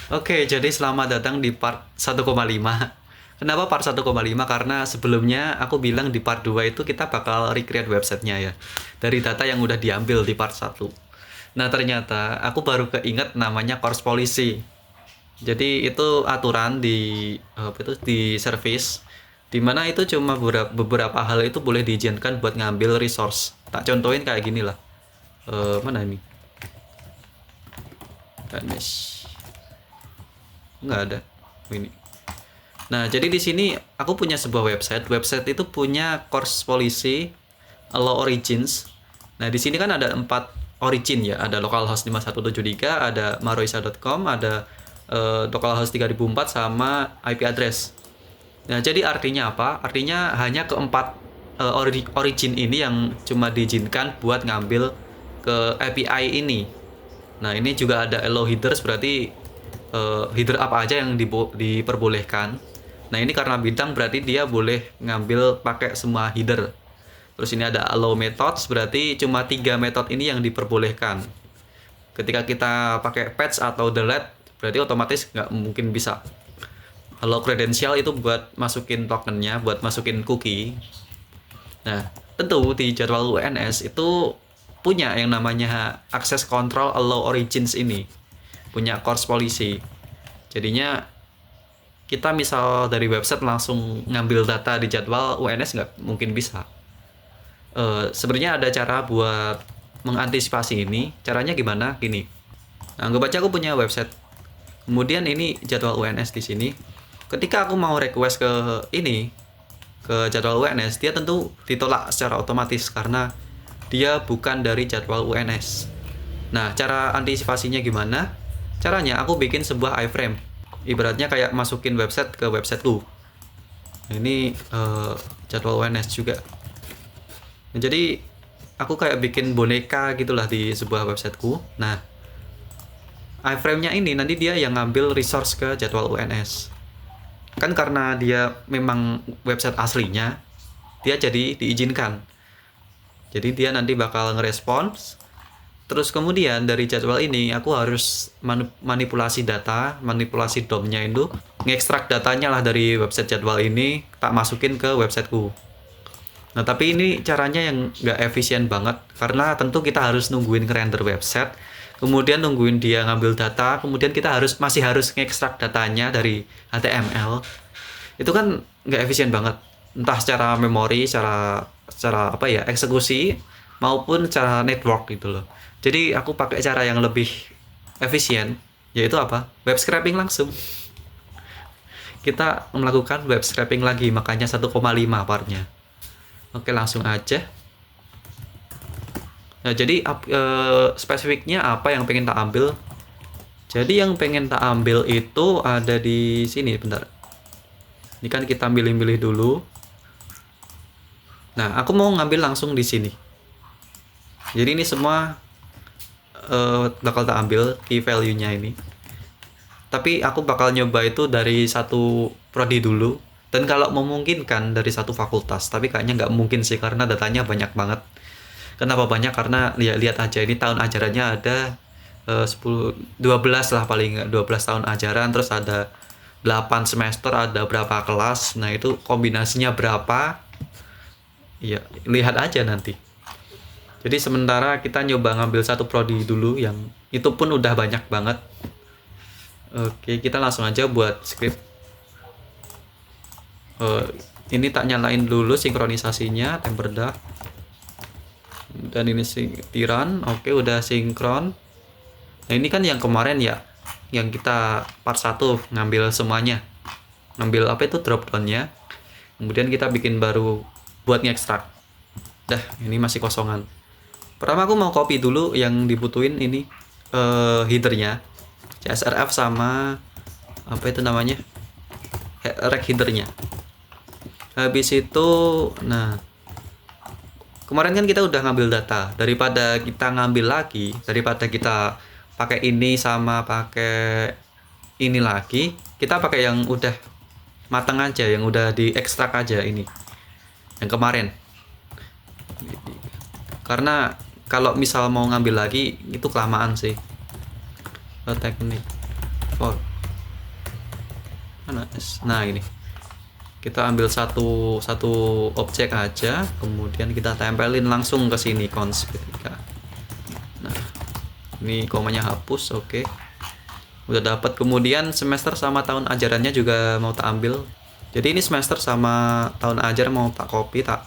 Oke, jadi selamat datang di part 1,5. Kenapa part 1,5? Karena sebelumnya aku bilang di part 2 itu kita bakal recreate websitenya ya. Dari data yang udah diambil di part 1. Nah, ternyata aku baru keinget namanya course policy. Jadi itu aturan di apa itu di service dimana itu cuma beberapa hal itu boleh diizinkan buat ngambil resource. Tak contohin kayak gini lah. Mana ini? Ganesh. Nggak ada. Ini. Nah, jadi di sini aku punya sebuah website. Website itu punya course policy, allow origins. Nah, di sini kan ada 4 origin ya. Ada localhost 5173, ada maroisa.com, ada localhost 3004 sama IP address. Nah, jadi artinya apa? Artinya hanya keempat origin ini yang cuma diizinkan buat ngambil ke API ini. Nah, ini juga ada allow headers, berarti header apa aja yang diperbolehkan. Nah, ini karena bintang berarti dia boleh ngambil pakai semua header. Terus ini ada allow methods, berarti cuma 3 metode ini yang diperbolehkan. Ketika kita pakai patch atau delete, berarti otomatis nggak mungkin bisa. Allow credential itu buat masukin tokennya, buat masukin cookie. Nah, tentu di jadwal UNS itu punya yang namanya access control allow origins ini. Punya course policy. Jadinya kita misal dari website langsung ngambil data di jadwal UNS nggak mungkin bisa. Sebenarnya ada cara buat mengantisipasi ini. Caranya gimana? Gini. Anggap aja aku punya website. Kemudian ini jadwal UNS di sini. Ketika aku mau request ke ini, ke jadwal UNS, dia tentu ditolak secara otomatis karena dia bukan dari jadwal UNS. Nah, cara antisipasinya gimana? Caranya aku bikin sebuah iframe. Ibaratnya kayak masukin website ke websiteku. Ini jadwal UNS juga. Nah, jadi aku kayak bikin boneka gitulah di sebuah websiteku. Nah, iframe-nya ini nanti dia yang ngambil resource ke jadwal UNS. Kan karena dia memang website aslinya, dia jadi diizinkan. Jadi dia nanti bakal ngerespons. Terus kemudian dari jadwal ini aku harus manipulasi data, manipulasi DOM-nya itu, ngekstrak datanya lah dari website jadwal ini, tak masukin ke websiteku. Nah, tapi ini caranya yang nggak efisien banget, karena tentu kita harus nungguin render website, kemudian nungguin dia ngambil data, kemudian kita masih harus ngekstrak datanya dari HTML. Itu kan nggak efisien banget, entah secara memori, secara apa ya, eksekusi, maupun secara network gitu loh. Jadi aku pakai cara yang lebih efisien, yaitu apa? Web scraping langsung. Kita melakukan web scraping lagi, makanya 1,5 partnya. Oke, langsung aja. Nah, jadi spesifiknya apa yang pengen tak ambil? Jadi yang pengen tak ambil itu ada di sini, bentar. Ini kan kita milih-milih dulu. Nah, aku mau ngambil langsung di sini. Jadi ini semua bakal tak ambil key value-nya ini. Tapi aku bakal nyoba itu dari satu prodi dulu. Dan kalau memungkinkan dari satu fakultas. Tapi kayaknya nggak mungkin sih karena datanya banyak banget. Kenapa banyak? Karena lihat aja ini tahun ajarannya ada 10, 12 lah paling nggak, 12 tahun ajaran. Terus ada 8 semester, ada berapa kelas. Nah itu kombinasinya berapa? Ya lihat aja nanti. Jadi sementara kita nyoba ngambil satu prodi dulu yang itu pun udah banyak banget. Oke, kita langsung aja buat script. Ini tak nyalain dulu sinkronisasinya, temperdah. Dan ini tiran. Oke, udah sinkron. Nah, ini kan yang kemarin ya, yang kita part 1 ngambil semuanya. Ngambil apa itu drop down-nya. Kemudian kita bikin baru buat ngekstrak. Dah, ini masih kosongan. Pertama aku mau copy dulu yang dibutuhin ini headernya, CSRF sama apa itu namanya, rec headernya. Habis itu, nah kemarin kan kita udah ngambil data, daripada kita ngambil lagi, daripada kita pakai ini sama pakai ini lagi, kita pakai yang udah matang aja, yang udah diekstrak aja ini, yang kemarin. Karena kalau misal mau ngambil lagi itu kelamaan sih. Teknik for mana nah ini kita ambil satu objek aja, kemudian kita tempelin langsung ke sini cons P3. Nah ini komanya hapus. Oke, udah dapat. Kemudian semester sama tahun ajarannya juga mau tak ambil. Jadi ini semester sama tahun ajar mau tak copy, tak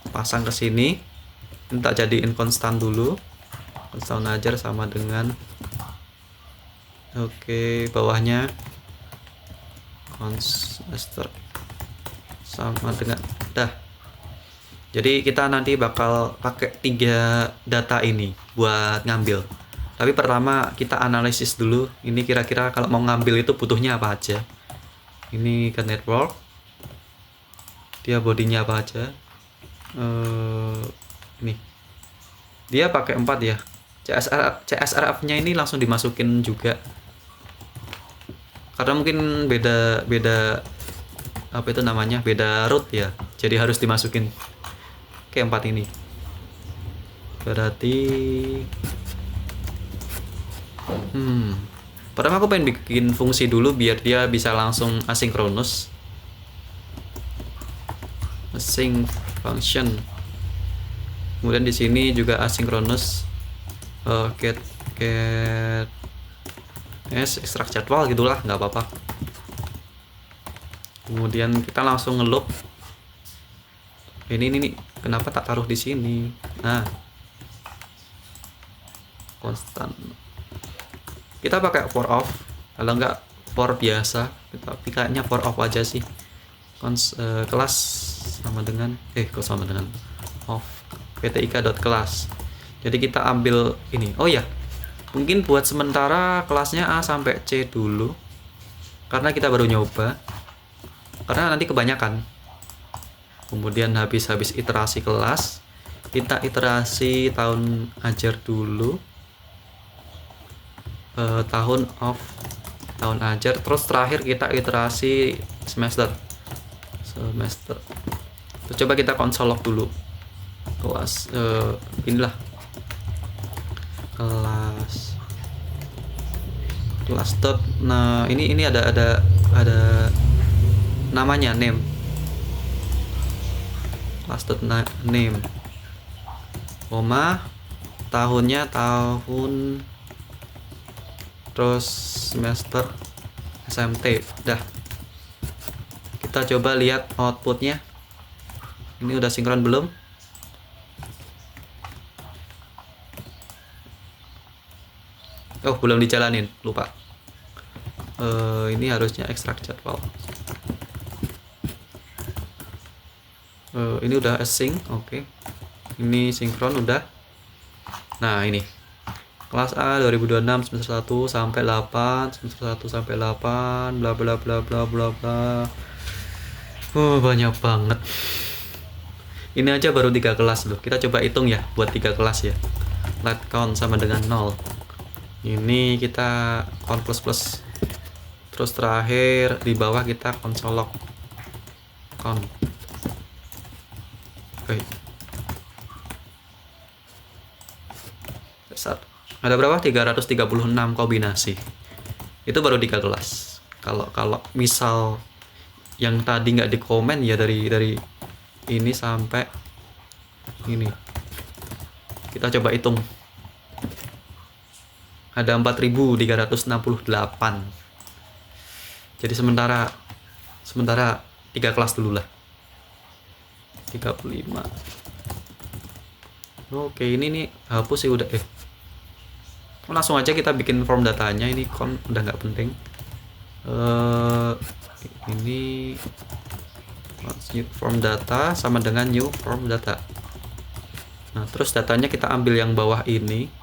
pasang ke sini. Ini tak jadiin konstan dulu. Tahun ajar sama dengan, oke, bawahnya semester sama dengan dah. Jadi kita nanti bakal pakai 3 data ini buat ngambil. Tapi pertama kita analisis dulu. Ini kira-kira kalau mau ngambil itu butuhnya apa aja. Ini ke network, dia bodinya apa aja. Ini dia pakai 4 ya. CSRF nya ini langsung dimasukin juga, karena mungkin beda apa itu namanya, beda root ya, jadi harus dimasukin ke 4 ini. Berarti pertama aku pengen bikin fungsi dulu biar dia bisa langsung asinkronus. Async function, kemudian di sini juga asinkronus. Get ekstrak jadwal gitulah, nggak apa-apa. Kemudian kita langsung ngeloop. Ini kenapa tak taruh di sini? Nah, konstan. Kita pakai for off, kalau nggak for biasa, tapi kayaknya for off aja sih. Kelas sama dengan kok sama dengan off ptik.kelas. Jadi kita ambil ini. Oh ya, mungkin buat sementara kelasnya A sampai C dulu, karena kita baru nyoba, karena nanti kebanyakan. Kemudian habis iterasi kelas, kita iterasi tahun ajar dulu, tahun ajar, terus terakhir kita iterasi semester. Coba kita konsol log dulu kelas, inilah kelas dot. Nah ini ada namanya name, kelas dot name, koma, tahunnya tahun, terus semester SMT. Dah, kita coba lihat outputnya. Ini udah sinkron belum? Oh, belum dijalanin, lupa. Ini harusnya ekstrak jadwal. Ini udah async, oke. Ini sinkron udah. Nah, ini kelas A 2026 semester 1 sampai 8, semester 1 sampai 8, bla bla bla bla bla bla. Banyak banget. Ini aja baru 3 kelas loh. Kita coba hitung ya buat 3 kelas ya. Let count sama dengan 0. Ini kita count plus. Terus terakhir di bawah kita console log count. Oke. Ada berapa? 336 kombinasi. Itu baru 3 kelas. Kalau misal yang tadi nggak di komen ya, dari ini sampai ini. Kita coba hitung. Ada 4.368. Jadi sementara 3 kelas dulu lah. 35. Oke, ini nih hapus sih udah. Langsung aja kita bikin form datanya. Ini udah nggak penting. Ini form data sama dengan new form data. Nah, terus datanya kita ambil yang bawah ini.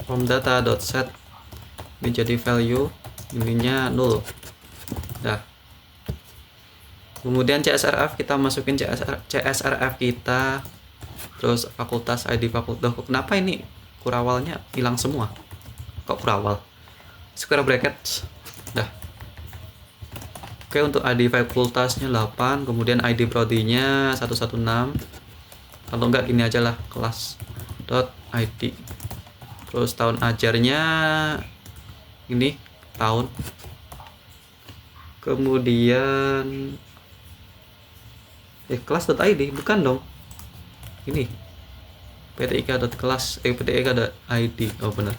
Form data.set, ini jadi value, ininya 0. Nah, kemudian CSRF kita masukin CSRF kita, terus fakultas, ID fakultas. Kenapa ini kurawalnya hilang semua? Kok kurawal? Square bracket. Dah. Oke, untuk ID fakultasnya 8, kemudian ID prodinya 116. Kalau enggak gini aja lah, kelas.id. Terus tahun ajarnya ini tahun. kemudian kelas.id, bukan dong, ini ptik.kelas.id. Oh benar.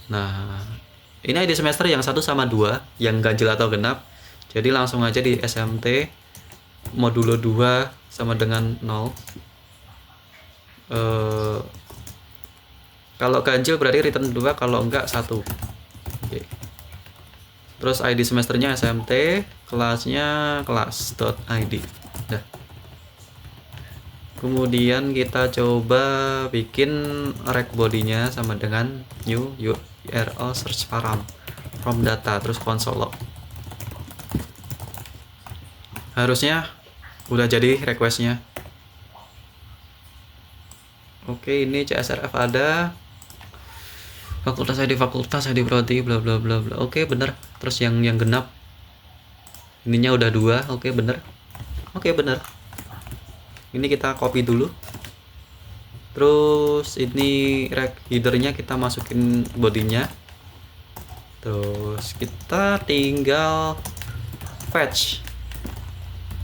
Nah, ini ID semester yang 1 sama 2, yang ganjil atau genap. Jadi langsung aja di SMT modulo 2 sama dengan 0. Kalau ganjil berarti return 2, kalau enggak 1. Oke. Terus ID semesternya SMT, kelasnya kelas.id. Dah. Kemudian kita coba bikin rect body-nya sama dengan new URL search param from data, terus console log. Harusnya udah jadi requestnya. Oke, ini CSRF ada, fakultas ID prodi, bla bla bla bla. Oke, bener. Terus yang genap ininya udah 2. Oke, bener. Oke, bener. Ini kita copy dulu. Terus ini rect headernya kita masukin bodinya. Terus kita tinggal fetch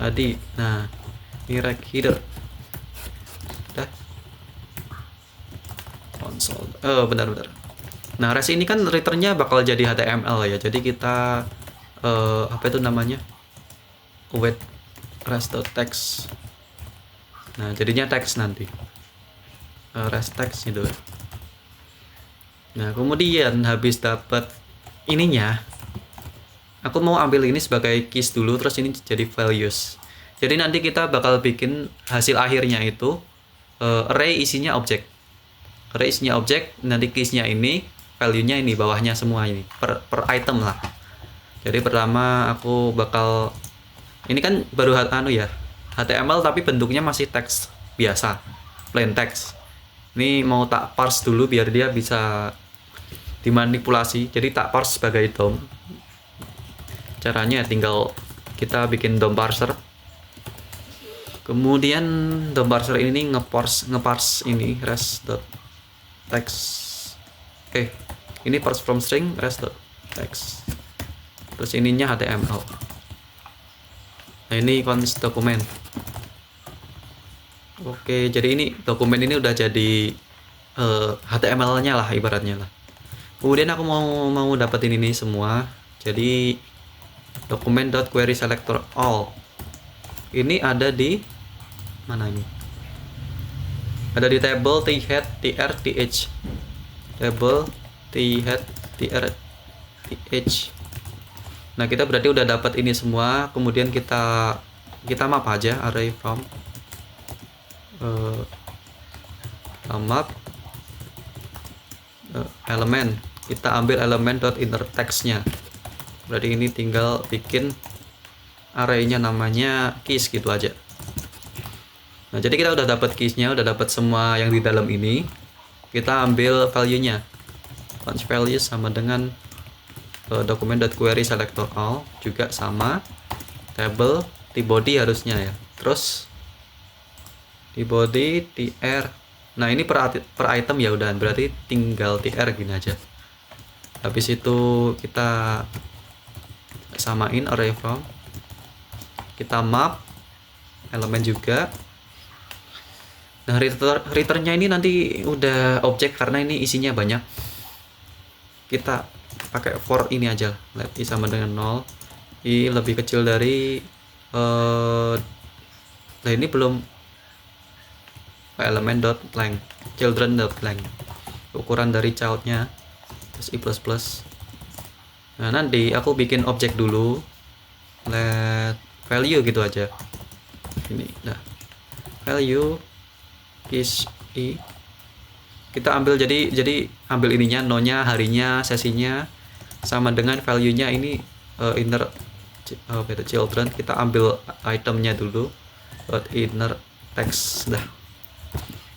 tadi. Nah, ini rect header. Udah. Console. Benar-benar. Nah, res ini kan returnnya bakal jadi HTML ya. Jadi kita apa itu namanya? Await res.text. Nah, jadinya teks nanti. Res text gitu. Nah, kemudian habis dapat ininya, aku mau ambil ini sebagai keys dulu, terus ini jadi values. Jadi nanti kita bakal bikin hasil akhirnya itu array isinya objek. Array isinya objek, nanti keysnya ini, value-nya ini, bawahnya semua ini, per item lah. Jadi pertama aku bakal, ini kan baru HTML tapi bentuknya masih teks biasa, plain text. Ini mau tak parse dulu biar dia bisa dimanipulasi. Jadi tak parse sebagai DOM. Caranya tinggal kita bikin DOM parser. Kemudian DOM parser ini ngeparse ini res.text. Ini parse from string res.text. Terus ininya HTML. Nah, ini const dokumen. Oke, jadi ini dokumen ini udah jadi HTML-nya lah ibaratnya lah. Kemudian aku mau dapetin ini semua. Jadi dokumen.querySelectorAll. Ini ada di mana ini? Ada di table thead tr th. Table thead tr th. Nah, kita berarti udah dapat ini semua. Kemudian kita map aja array from map elemen. Kita ambil elemen .inner text-nya. Berarti ini tinggal bikin array-nya namanya keys gitu aja. Nah, jadi kita udah dapat keys-nya, udah dapat semua yang di dalam ini. Kita ambil value-nya. Punch value sama dengan dokumen.querySelectorAll juga sama. Table tbody harusnya ya. Terus tbody tr. Nah, ini per item ya udah, berarti tinggal tr gini aja. Habis itu kita samain array from. Kita map elemen juga. Nah, returnnya ini nanti udah objek karena ini isinya banyak. Kita pakai for ini aja, let i sama dengan 0, i lebih kecil dari nah ini belum elemen dot length, children dot length, ukuran dari childnya, terus i plus plus. Nah, nanti aku bikin objek dulu, let value gitu aja, ini nah value is i. Kita ambil jadi ambil ininya, no-nya, harinya, sesinya, sama dengan value-nya ini inner children. Kita ambil itemnya dulu, inner text dah.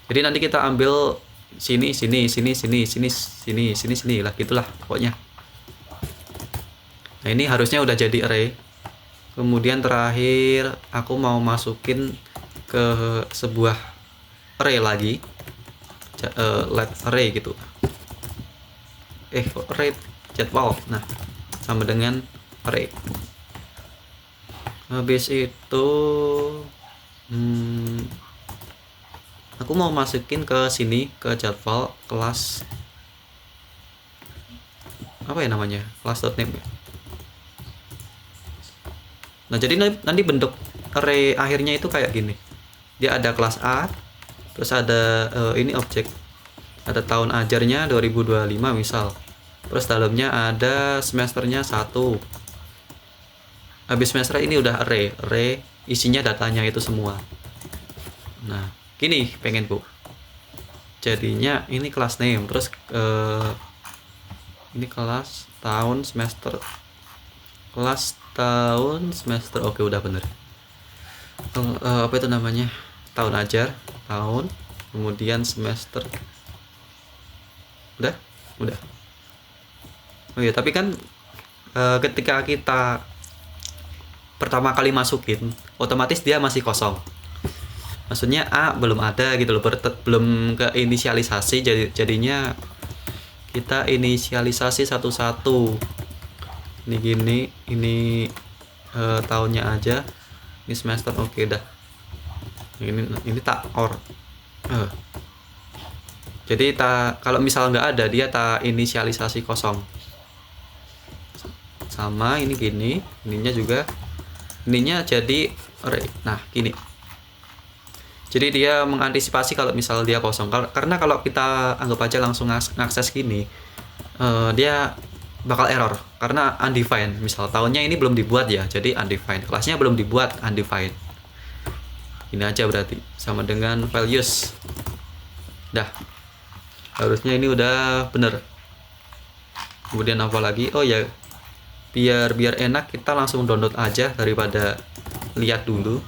Jadi nanti kita ambil sini lah, gitulah pokoknya. Nah, ini harusnya udah jadi array. Kemudian terakhir aku mau masukin ke sebuah array lagi. Let array gitu, array jadwal. Nah, sama dengan array. Habis itu aku mau masukin ke sini, ke jadwal kelas apa ya namanya, class.name ya. Nah jadi nanti bentuk array akhirnya itu kayak gini, dia ada kelas A, terus ada ini objek, ada tahun ajarnya 2025 misal, terus dalamnya ada semesternya 1. Habis semester ini udah array isinya datanya itu semua. Nah gini pengenku, jadinya ini kelas name, terus ini kelas tahun semester, kelas tahun semester, oke udah bener. Apa itu namanya, tahun ajar, tahun, kemudian semester, udah oh iya tapi kan ketika kita pertama kali masukin otomatis dia masih kosong, maksudnya A belum ada gitu loh, belum ke inisialisasi, jadinya kita inisialisasi satu-satu. Ini gini, ini tahunnya aja, ini semester, oke dah. Ini tak or. Jadi kalau misal nggak ada, dia tak inisialisasi kosong. Sama ini gini, ininya juga, ininya jadi array. Nah gini. Jadi dia mengantisipasi kalau misal dia kosong. Karena kalau kita anggap aja langsung ngakses gini, dia bakal error karena undefined. Misal tahunnya ini belum dibuat ya, jadi undefined. Kelasnya belum dibuat, undefined. Ini aja berarti sama dengan values. Dah. Harusnya ini udah bener. Kemudian apa lagi? Oh ya, biar enak kita langsung download aja daripada lihat dulu.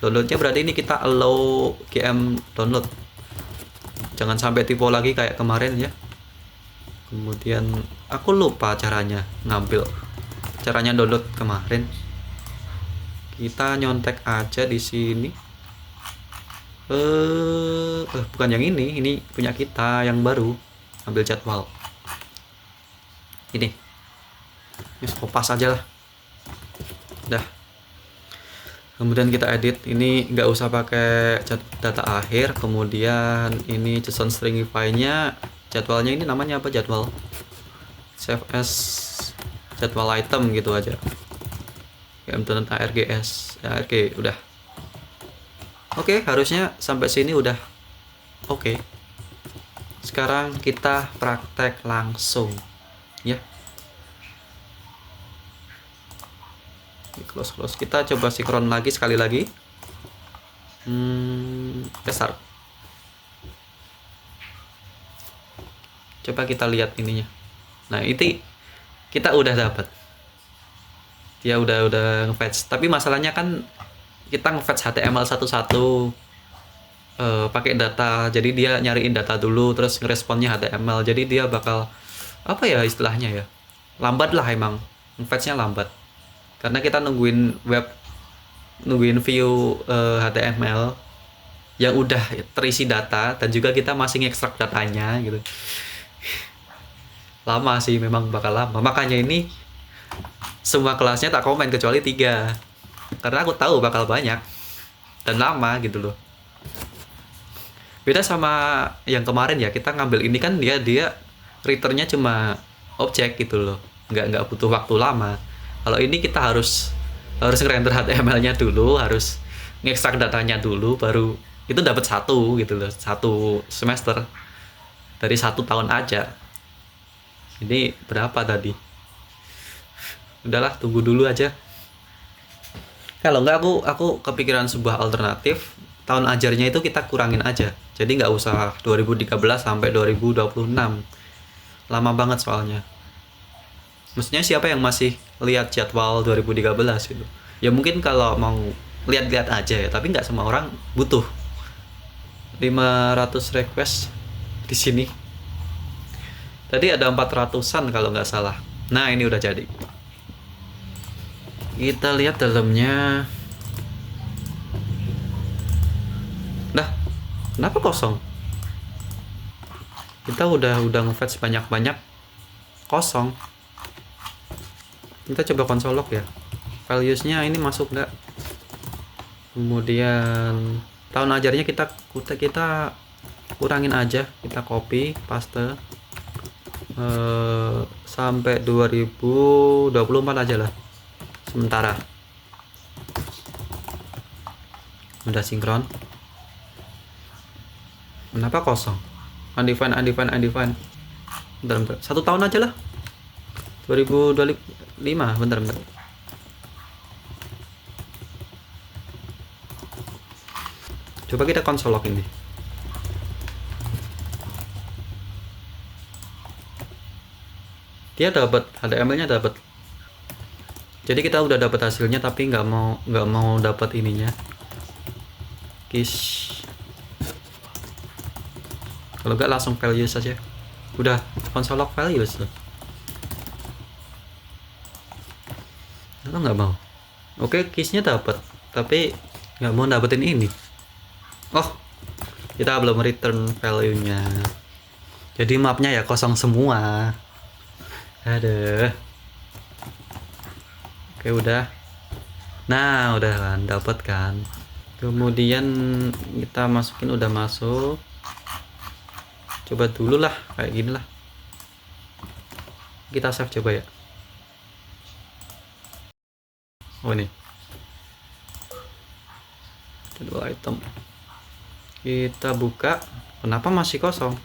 Downloadnya berarti ini kita allow GM download, jangan sampai typo lagi kayak kemarin ya. Kemudian aku lupa caranya download kemarin, kita nyontek aja di sini. Bukan yang ini punya kita yang baru, ambil jadwal ini kopas aja lah. Dah, kemudian kita edit, ini nggak usah pakai data akhir. Kemudian ini JSON stringify-nya, jadwalnya ini namanya apa, jadwal save as jadwal item gitu aja, args arg. Udah oke, harusnya sampai sini udah oke. Sekarang kita praktek langsung ya. Close, kita coba sinkron lagi sekali lagi. Start. Coba kita lihat ininya. Nah itu kita udah dapat, dia udah nge-fetch. Tapi masalahnya kan kita nge-fetch HTML satu-satu pakai data, jadi dia nyariin data dulu terus ngeresponnya HTML, jadi dia bakal apa ya istilahnya ya, lambat lah, emang nge-fetchnya lambat karena kita nungguin view HTML yang udah terisi data, dan juga kita masih ngekstrak datanya gitu. Lama sih, memang bakal lama. Makanya ini semua kelasnya tak komen kecuali 3, karena aku tahu bakal banyak dan lama gitu loh. Beda sama yang kemarin ya, kita ngambil ini kan dia returnnya cuma objek gitu loh, nggak butuh waktu lama. Kalau ini kita harus ngerender HTML-nya dulu, harus ngekstrak datanya dulu, baru itu dapat 1 gitu loh, 1 semester dari 1 tahun aja. Ini berapa tadi? Udahlah, tunggu dulu aja. Kalau enggak, aku kepikiran sebuah alternatif, tahun ajarnya itu kita kurangin aja, jadi nggak usah 2013 sampai 2026, lama banget soalnya. Maksudnya siapa yang masih lihat jadwal 2013 gitu? Ya mungkin kalau mau lihat-lihat aja ya, tapi nggak semua orang butuh 500 request di sini. Tadi ada 400-an kalau nggak salah. Nah ini udah jadi. Kita lihat dalamnya. Nah, kenapa kosong? Kita udah nge-fetch banyak-banyak, kosong. Kita coba konsol log ya, values-nya ini masuk nggak. Kemudian tahun ajarnya kita kurangin aja, kita copy paste sampai 2024 aja lah sementara. Udah sinkron. Kenapa kosong? Undefined. Bentar. 1 tahun aja lah. 2025. Bentar. Coba kita konsol log ini. Dia dapat HTML-nya dapat. Jadi kita udah dapat hasilnya tapi nggak mau dapat ininya. Kalau nggak langsung values saja. Udah konsol log values loh. Kenapa nggak mau? Oke, keysnya dapat tapi nggak mau dapetin ini. Oh, kita belum return value-nya. Jadi mapnya ya kosong semua. Aduh. Oke, udah. Nah, udah kan, dapat kan. Kemudian kita masukin, udah masuk. Coba dulu lah, kayak gini lah. Kita save coba ya. Oh ini. Jadwal item. Kita buka. Kenapa masih kosong?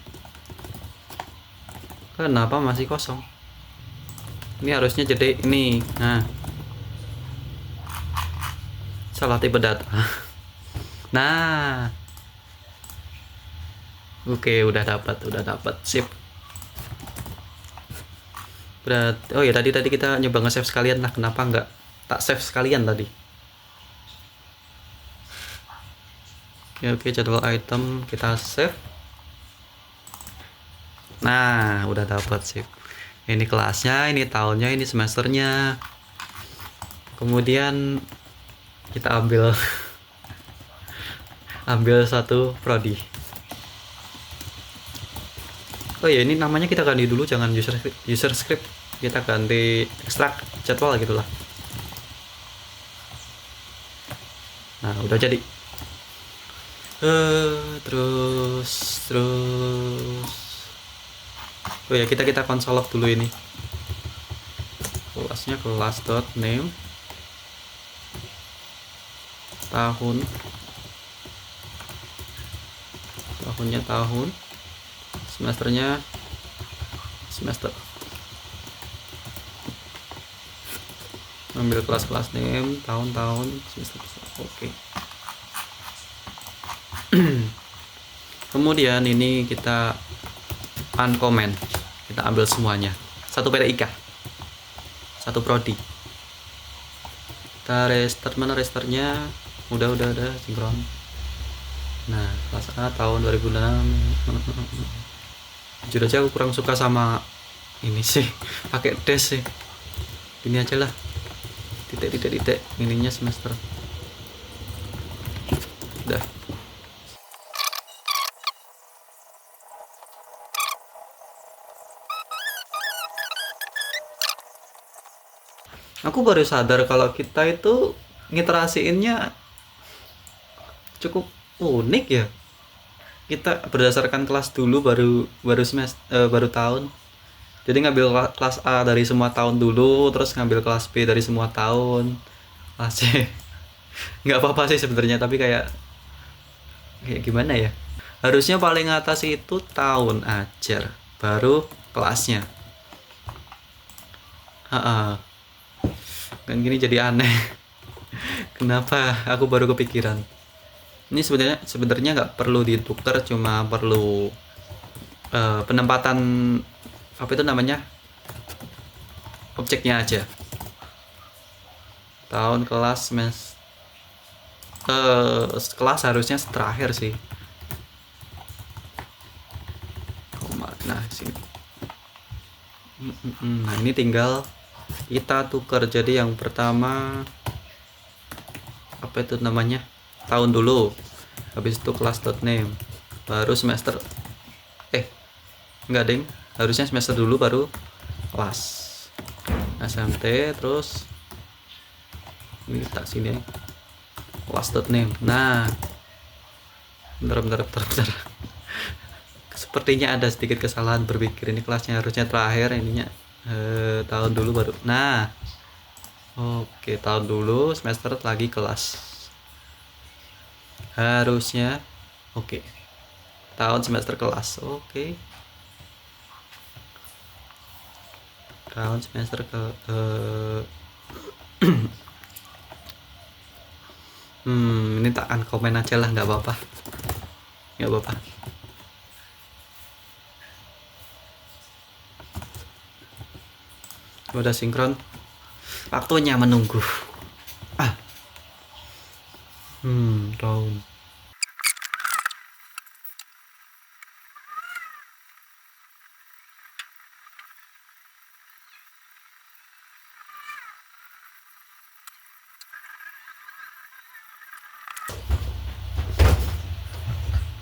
Ini harusnya jadi ini. Nah, salah tipe data. Nah, oke, udah dapat, sip. Berarti, oh ya tadi kita nyoba nge-save sekalian lah. Kenapa nggak tak save sekalian tadi? Oke, jadwal item kita save. Nah, udah dapat, sip. Ini kelasnya, ini tahunnya, ini semesternya. Kemudian kita ambil satu prodi. Oh ya, ini namanya kita ganti dulu, jangan user script. Kita ganti extract jadwal gitulah. Nah, udah jadi. Terus. Oh ya, kita konsol log dulu ini. Kelasnya kelas.name tahunnya tahun, semesternya semester. Ambil kelas name, tahun, semester. Oke. Kemudian ini kita uncomment, kita ambil semuanya, satu PTIK, satu prodi. Kita restart, mana restartnya? Udah sinkron. Nah, kelas A tahun 2006. Jujur aja aku kurang suka sama ini sih, pakai dash sih. Ini aja lah, titik ininya semester. Udah. Aku baru sadar kalau kita itu ngiterasiinnya cukup unik ya. Kita berdasarkan kelas dulu, baru semester, baru tahun. Jadi ngambil kelas A dari semua tahun dulu, terus ngambil kelas B dari semua tahun. Kelas C nggak apa-apa sih sebenarnya, tapi kayak gimana ya? Harusnya paling atas itu tahun ajar, baru kelasnya. Kan gini jadi aneh. Kenapa aku baru kepikiran? Ini sebenarnya nggak perlu ditukar, cuma perlu penempatan apa itu namanya, objeknya aja. Tahun, kelas, kelas harusnya terakhir sih. Nah sini. Nah ini tinggal kita tukar, jadi yang pertama apa itu namanya, tahun dulu, habis itu kelas.name, baru semester, enggak ding, harusnya semester dulu baru kelas. SMT. Terus ini tak sini class name. Nah, bentar. Sepertinya ada sedikit kesalahan berpikir. Ini kelasnya harusnya terakhir, ininya tahun dulu baru. Nah, oke, tahun dulu, semester lagi kelas. Harusnya oke. Tahun semester kelas. Oke. Tahun semester ke ini tak akan komen aja lah, nggak apa-apa. Udah sinkron. Waktunya menunggu. Tahun.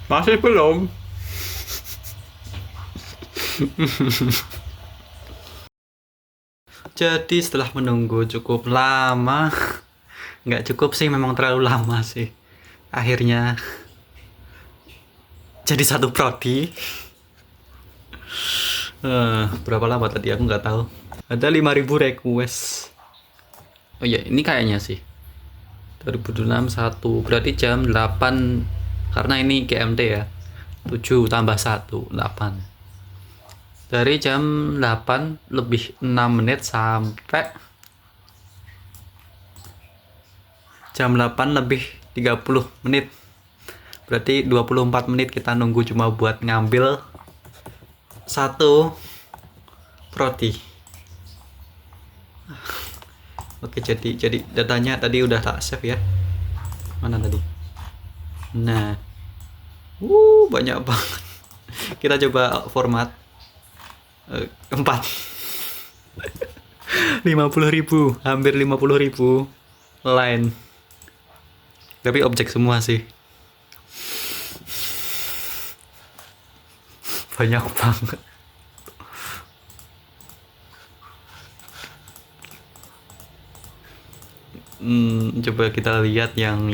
Masih belum. Jadi setelah menunggu cukup lama, nggak cukup sih, memang terlalu lama sih. Akhirnya jadi satu prodi. Berapa lama tadi aku nggak tahu. Ada 5.000 request. Oh iya, ini kayaknya sih 2006 1, berarti jam 8, karena ini GMT ya. 7 tambah 1, 8. Dari jam 8 lebih 6 menit sampai jam 8 lebih 30 menit. Berarti 24 menit kita nunggu cuma buat ngambil satu prodi. Oke, jadi datanya tadi udah tak save ya. Mana tadi? Nah, banyak banget. Kita coba format 4. 50.000, hampir 50.000 line. Tapi objek semua sih. Banyak banget. Coba kita lihat yang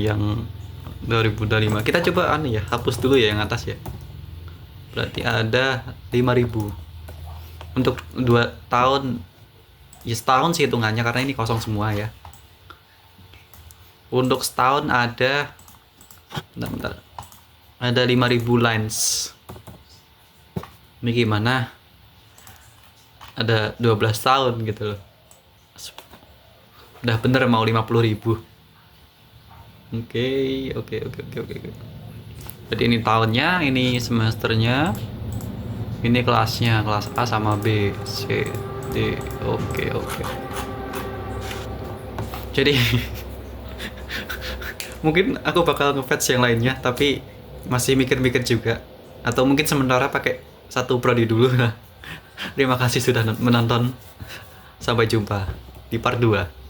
2025. Kita coba ya, hapus dulu ya yang atas ya. Berarti ada 5.000 untuk 2 tahun. Ya setahun sih hitungannya karena ini kosong semua ya. Untuk setahun ada bentar. Ada 5.000 lines. Ini gimana? Ada 12 tahun gitu loh. Udah bener mau 50.000. Oke. Jadi ini tahunnya, ini semesternya, ini kelasnya, kelas A sama B, C, D. Oke. Jadi mungkin aku bakal nge-fetch yang lainnya, tapi masih mikir-mikir juga. Atau mungkin sementara pakai satu prodi dulu lah. Terima kasih sudah menonton. Sampai jumpa di part 2.